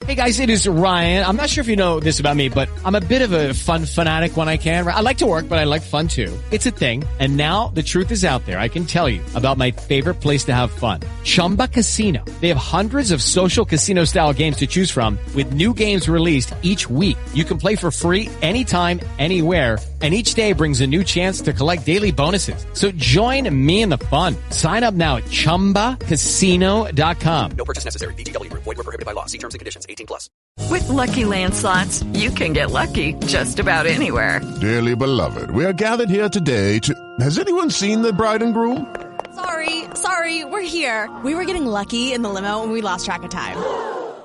Hey guys, it is Ryan. I'm not sure if you know this about me, but I'm a bit of a fun fanatic when I can. I like to work, but I like fun too. It's a thing. And now the truth is out there. I can tell you about my favorite place to have fun. Chumba Casino. They have hundreds of social casino style games to choose from with new games released each week. You can play for free anytime, anywhere. And each day brings a new chance to collect daily bonuses. So join me in the fun. Sign up now at ChumbaCasino.com. No purchase necessary. VGW. Void where prohibited by law. See terms and conditions. 18+. With Lucky Land Slots, you can get lucky just about anywhere. Dearly beloved, we are gathered here today to... Has anyone seen the bride and groom? Sorry, we're here. We were getting lucky in the limo and we lost track of time.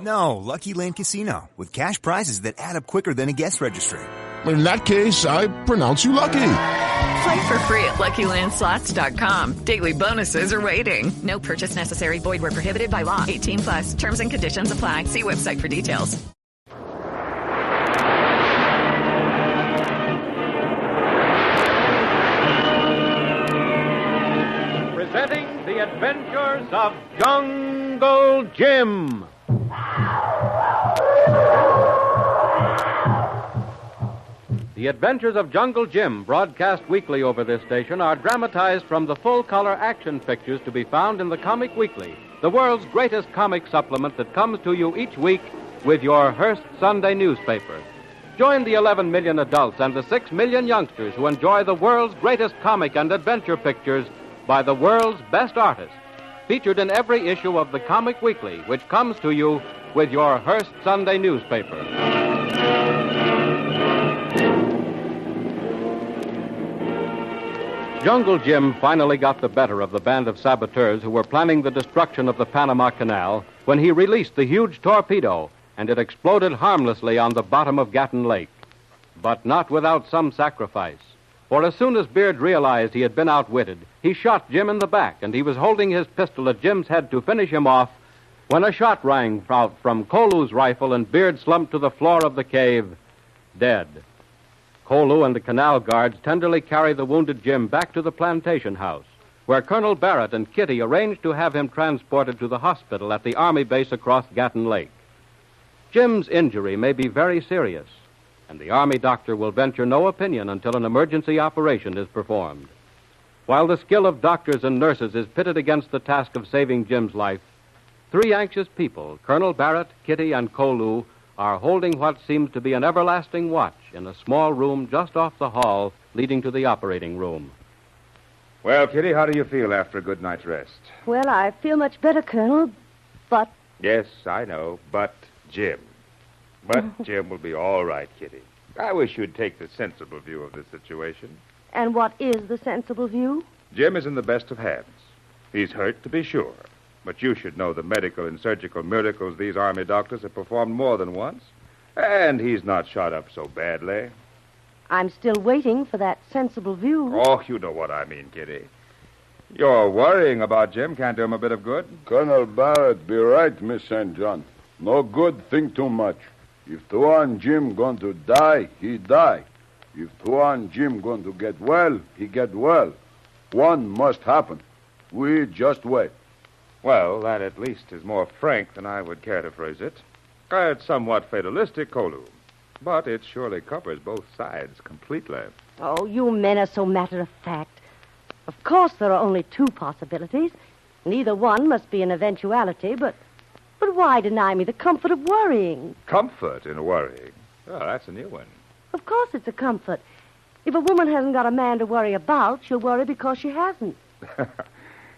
No, Lucky Land Casino, with cash prizes that add up quicker than a guest registry. In that case, I pronounce you lucky. Play for free at LuckyLandSlots.com. Daily bonuses are waiting. No purchase necessary. Void where prohibited by law. 18+. Terms and conditions apply. See website for details. Presenting the adventures of Jungle Jim. The Adventures of Jungle Jim, broadcast weekly over this station, are dramatized from the full-color action pictures to be found in the Comic Weekly, the world's greatest comic supplement that comes to you each week with your Hearst Sunday newspaper. Join the 11 million adults and the 6 million youngsters who enjoy the world's greatest comic and adventure pictures by the world's best artists, featured in every issue of the Comic Weekly, which comes to you with your Hearst Sunday newspaper. Jungle Jim finally got the better of the band of saboteurs who were planning the destruction of the Panama Canal when he released the huge torpedo, and it exploded harmlessly on the bottom of Gatun Lake. But not without some sacrifice. For as soon as Beard realized he had been outwitted, he shot Jim in the back, and he was holding his pistol at Jim's head to finish him off when a shot rang out from Kolu's rifle and Beard slumped to the floor of the cave, dead. Kolu and the canal guards tenderly carry the wounded Jim back to the plantation house, where Colonel Barrett and Kitty arranged to have him transported to the hospital at the Army base across Gatun Lake. Jim's injury may be very serious, and the Army doctor will venture no opinion until an emergency operation is performed. While the skill of doctors and nurses is pitted against the task of saving Jim's life, 3 anxious people, Colonel Barrett, Kitty, and Kolu, are holding what seems to be an everlasting watch in a small room just off the hall leading to the operating room. Well, Kitty, how do you feel after a good night's rest? Well, I feel much better, Colonel, but... Yes, I know, but Jim. But Jim will be all right, Kitty. I wish you'd take the sensible view of the situation. And what is the sensible view? Jim is in the best of hands. He's hurt, to be sure. But you should know the medical and surgical miracles these Army doctors have performed more than once. And he's not shot up so badly. I'm still waiting for that sensible view. Oh, you know what I mean, Kitty. Your worrying about Jim can't do him a bit of good. Colonel Barrett be right, Miss St. John. No good think too much. If Tuan Jim going to die, he die. If Tuan Jim going to get well, he get well. One must happen. We just wait. Well, that at least is more frank than I would care to phrase it. It's somewhat fatalistic, Kolu. But it surely covers both sides completely. Oh, you men are so matter-of-fact. Of course, there are only 2 possibilities. Neither one must be an eventuality, but why deny me the comfort of worrying? Comfort in worrying? Oh, that's a new one. Of course it's a comfort. If a woman hasn't got a man to worry about, she'll worry because she hasn't.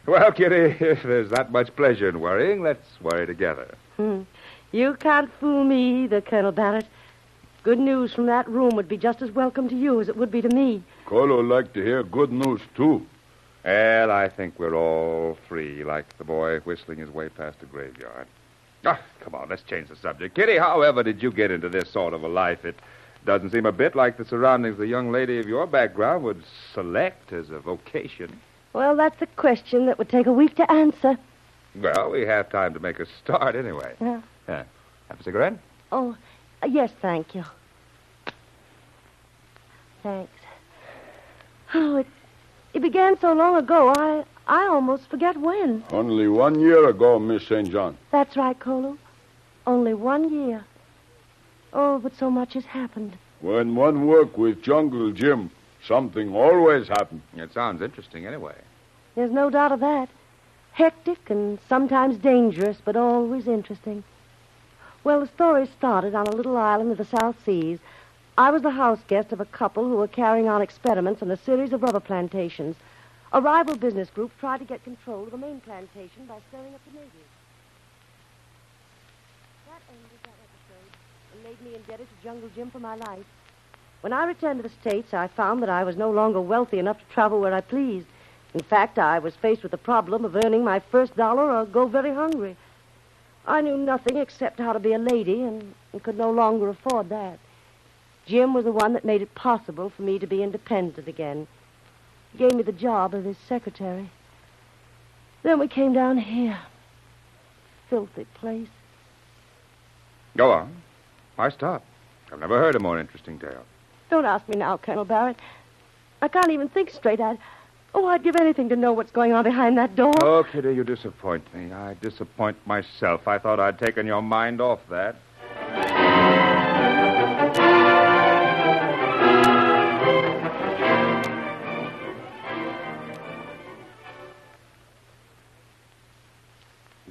Well, Kitty, if there's that much pleasure in worrying, let's worry together. You can't fool me either, Colonel Barrett. Good news from that room would be just as welcome to you as it would be to me. Kolu like to hear good news, too. Well, I think we're all free, like the boy whistling his way past the graveyard. Come on, let's change the subject. Kitty, however did you get into this sort of a life? It doesn't seem a bit like the surroundings the young lady of your background would select as a vocation. Well, that's a question that would take a week to answer. Well, we have time to make a start anyway. Yeah. Have a cigarette? Oh, yes, thank you. Thanks. Oh, it began so long ago, I almost forget when. Only 1 year ago, Miss St. John. That's right, Kolu. Only 1 year. Oh, but so much has happened. When one work with Jungle Jim, something always happens. It sounds interesting anyway. There's no doubt of that. Hectic and sometimes dangerous, but always interesting. Well, the story started on a little island of the South Seas. I was the house guest of a couple who were carrying on experiments on a series of rubber plantations. A rival business group tried to get control of the main plantation by stirring up the natives. That ended that episode and made me indebted to Jungle Jim for my life. When I returned to the States, I found that I was no longer wealthy enough to travel where I pleased. In fact, I was faced with the problem of earning my first dollar or go very hungry. I knew nothing except how to be a lady and could no longer afford that. Jim was the one that made it possible for me to be independent again. He gave me the job of his secretary. Then we came down here. Filthy place. Go on. Why stop? I've never heard a more interesting tale. Don't ask me now, Colonel Barrett. I can't even think straight. I'd give anything to know what's going on behind that door. Oh, Kitty, you disappoint me. I disappoint myself. I thought I'd taken your mind off that.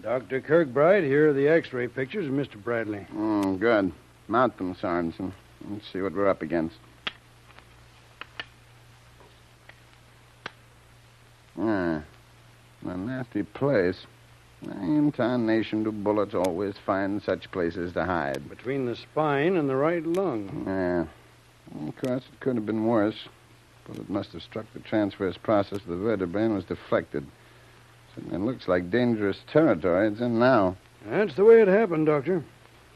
Dr. Kirkbride, here are the X-ray pictures of Mr. Bradley. Good. Mount them, Sorensen. Let's see what we're up against. A nasty place. In tarnation do bullets always find such places to hide? Between the spine and the right lung. Yeah. Of course, it could have been worse. Bullet must have struck the transverse process of the vertebrae and was deflected. It looks like dangerous territory it's in now. That's the way it happened, Doctor.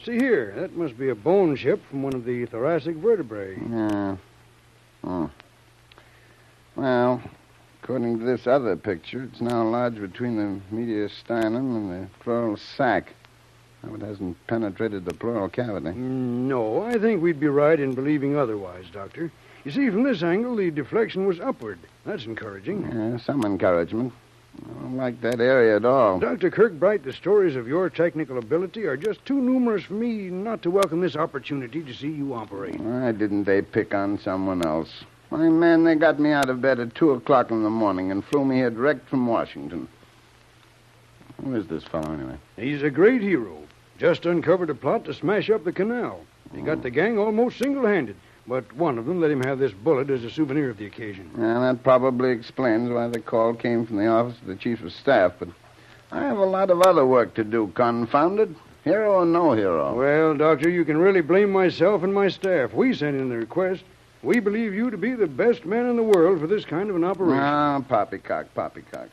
See here, that must be a bone chip from one of the thoracic vertebrae. Yeah. Well, according to this other picture, it's now lodged between the mediastinum and the pleural sac. Now, it hasn't penetrated the pleural cavity. No, I think we'd be right in believing otherwise, Doctor. You see, from this angle, the deflection was upward. That's encouraging. Yeah, some encouragement. I don't like that area at all. Dr. Kirkbride, the stories of your technical ability are just too numerous for me not to welcome this opportunity to see you operate. Why didn't they pick on someone else? Why, man, they got me out of bed at 2 o'clock in the morning and flew me here direct from Washington. Who is this fellow, anyway? He's a great hero. Just uncovered a plot to smash up the canal. He got the gang almost single-handed. But one of them let him have this bullet as a souvenir of the occasion. Yeah, that probably explains why the call came from the office of the chief of staff. But I have a lot of other work to do, confounded. Hero or no hero. Well, Doctor, you can really blame myself and my staff. We sent in the request. We believe you to be the best man in the world for this kind of an operation. Ah, poppycock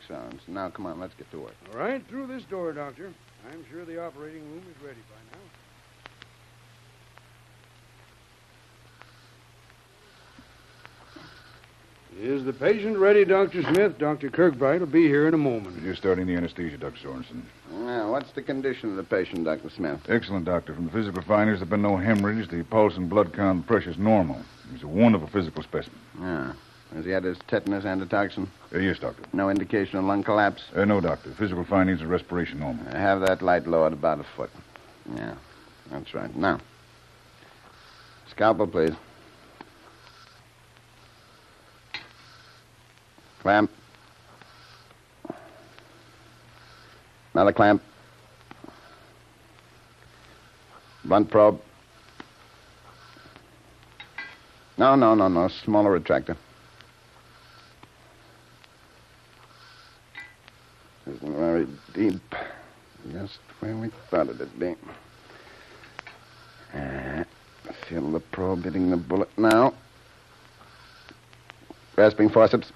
sounds. Now, come on, let's get to work. All right, through this door, Doctor. I'm sure the operating room is ready by now. Is the patient ready, Dr. Smith? Dr. Kirkbride will be here in a moment. You're starting the anesthesia, Dr. Sorensen. Now, what's the condition of the patient, Dr. Smith? Excellent, Doctor. From the physical findings, there have been no hemorrhage. The pulse and blood count and pressure's normal. He's a wonderful physical specimen. Yeah. Has he had his tetanus antitoxin? Yes, Doctor. No indication of lung collapse? No, Doctor. Physical findings of respiration normal. Have that light lowered about a foot. Yeah, that's right. Now, scalpel, please. Clamp. Another clamp. Blunt probe. No. Smaller retractor. Isn't very deep. Just where we thought it'd be. Feel the probe hitting the bullet now. Grasping forceps.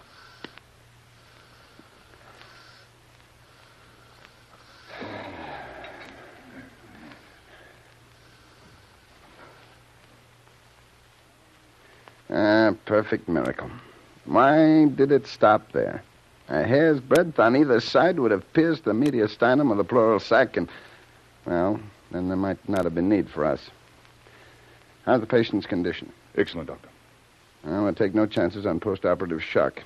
Perfect miracle. Why did it stop there? A hair's breadth on either side would have pierced the mediastinum or the pleural sac, and, well, then there might not have been need for us. How's the patient's condition? Excellent, Doctor. Well, we'll take no chances on post-operative shock.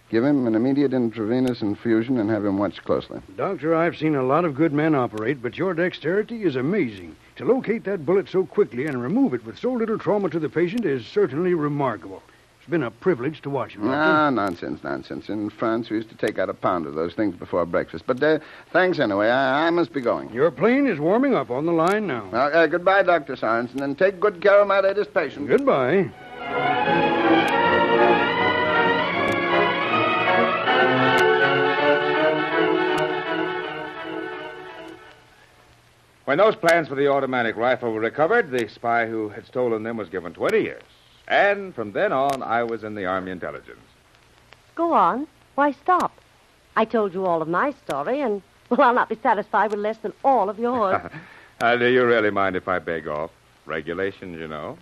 Give him an immediate intravenous infusion and have him watched closely. Doctor, I've seen a lot of good men operate, but your dexterity is amazing. To locate that bullet so quickly and remove it with so little trauma to the patient is certainly remarkable. It's been a privilege to watch you, Doctor. Ah, nonsense. In France, we used to take out a pound of those things before breakfast. But thanks anyway. I must be going. Your plane is warming up on the line now. Goodbye, Dr. Sorensen, and take good care of my latest patient. Goodbye. When those plans for the automatic rifle were recovered, the spy who had stolen them was given 20 years. And from then on, I was in the Army intelligence. Go on. Why stop? I told you all of my story, and, well, I'll not be satisfied with less than all of yours. Do you really mind if I beg off? Regulations, you know.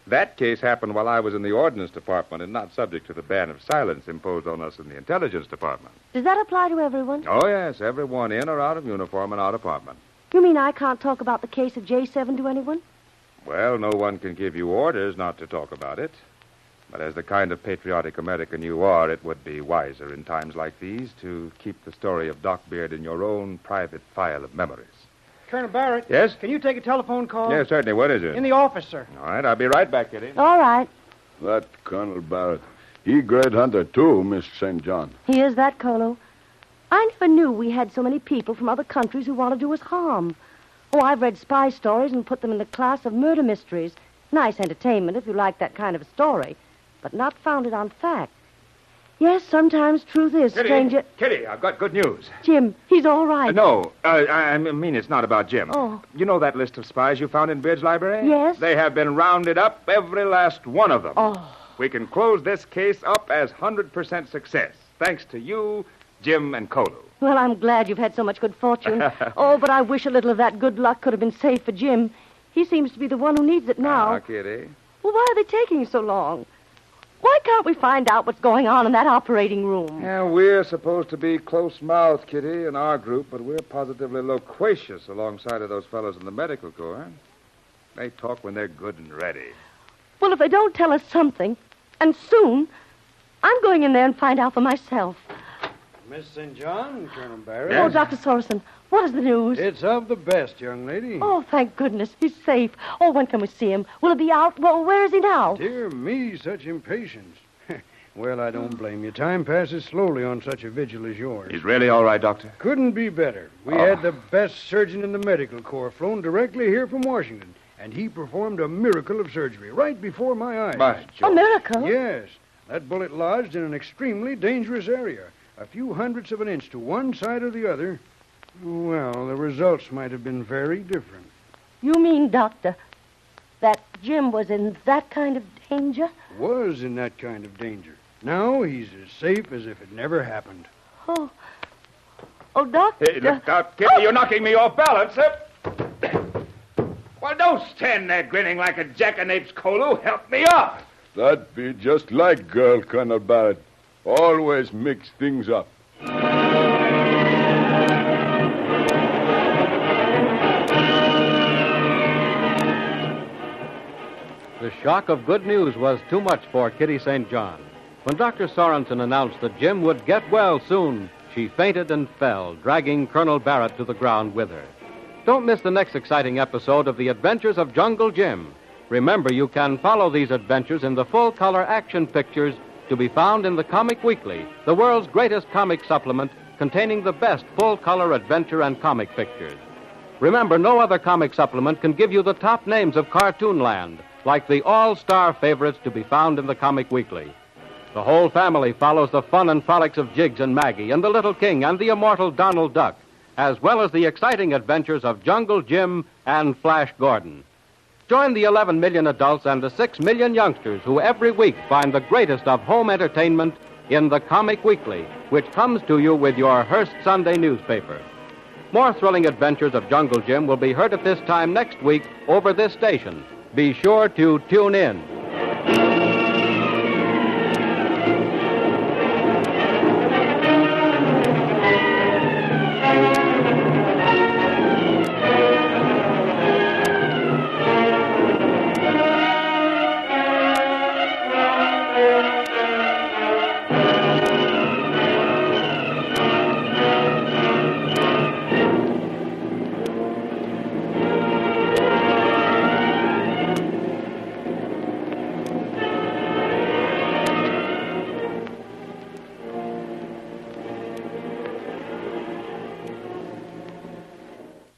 That case happened while I was in the Ordnance Department and not subject to the ban of silence imposed on us in the Intelligence Department. Does that apply to everyone? Oh, yes, everyone in or out of uniform and out of apartment. You mean I can't talk about the case of J7 to anyone? Well, no one can give you orders not to talk about it. But as the kind of patriotic American you are, it would be wiser in times like these to keep the story of Doc Beard in your own private file of memories. Colonel Barrett? Yes? Can you take a telephone call? Yes, certainly. What is it? In the office, sir. All right, I'll be right back, Kitty. All right. That Colonel Barrett. He great hunter, too, Miss St. John. He is that, Kolu. I never knew we had so many people from other countries who want to do us harm. Oh, I've read spy stories and put them in the class of murder mysteries. Nice entertainment if you like that kind of a story, but not founded on fact. Yes, sometimes truth is stranger... Kitty, I've got good news. Jim, he's all right. No, I mean it's not about Jim. Oh. You know that list of spies you found in Beard's library? Yes. They have been rounded up, every last one of them. Oh. We can close this case up as 100% success, thanks to you, Jim, and Kolu. Well, I'm glad you've had so much good fortune. Oh, but I wish a little of that good luck could have been saved for Jim. He seems to be the one who needs it now. Ah, Kitty. Well, why are they taking so long? Why can't we find out what's going on in that operating room? Yeah, we're supposed to be close-mouthed, Kitty, in our group, but we're positively loquacious alongside of those fellows in the medical corps. They talk when they're good and ready. Well, if they don't tell us something, and soon, I'm going in there and find out for myself. Miss St. John, Colonel Barrett. Oh, Dr. Sorensen, what is the news? It's of the best, young lady. Oh, thank goodness. He's safe. Oh, when can we see him? Will he be out? Well, where is he now? Dear me, such impatience. Well, I don't blame you. Time passes slowly on such a vigil as yours. He's really all right, Doctor? Couldn't be better. We had the best surgeon in the medical corps flown directly here from Washington, and he performed a miracle of surgery right before my eyes. By A miracle? Yes. That bullet lodged in an extremely dangerous area. A few hundredths of an inch to one side or the other. Well, the results might have been very different. You mean, Doctor, that Jim was in that kind of danger? Was in that kind of danger. Now he's as safe as if it never happened. Oh, Doctor. Hey, look out, Kitty. You're knocking me off balance. Well, don't stand there grinning like a jackanapes, Kolu. Help me up. That be just like girl, Colonel Barrett. Always mix things up. The shock of good news was too much for Kitty St. John. When Dr. Sorensen announced that Jim would get well soon, she fainted and fell, dragging Colonel Barrett to the ground with her. Don't miss the next exciting episode of The Adventures of Jungle Jim. Remember, you can follow these adventures in the full-color action pictures to be found in the Comic Weekly, the world's greatest comic supplement containing the best full-color adventure and comic pictures. Remember, no other comic supplement can give you the top names of Cartoonland, like the all-star favorites to be found in the Comic Weekly. The whole family follows the fun and frolics of Jiggs and Maggie and the Little King and the immortal Donald Duck, as well as the exciting adventures of Jungle Jim and Flash Gordon. Join the 11 million adults and the 6 million youngsters who every week find the greatest of home entertainment in the Comic Weekly, which comes to you with your Hearst Sunday newspaper. More thrilling adventures of Jungle Jim will be heard at this time next week over this station. Be sure to tune in.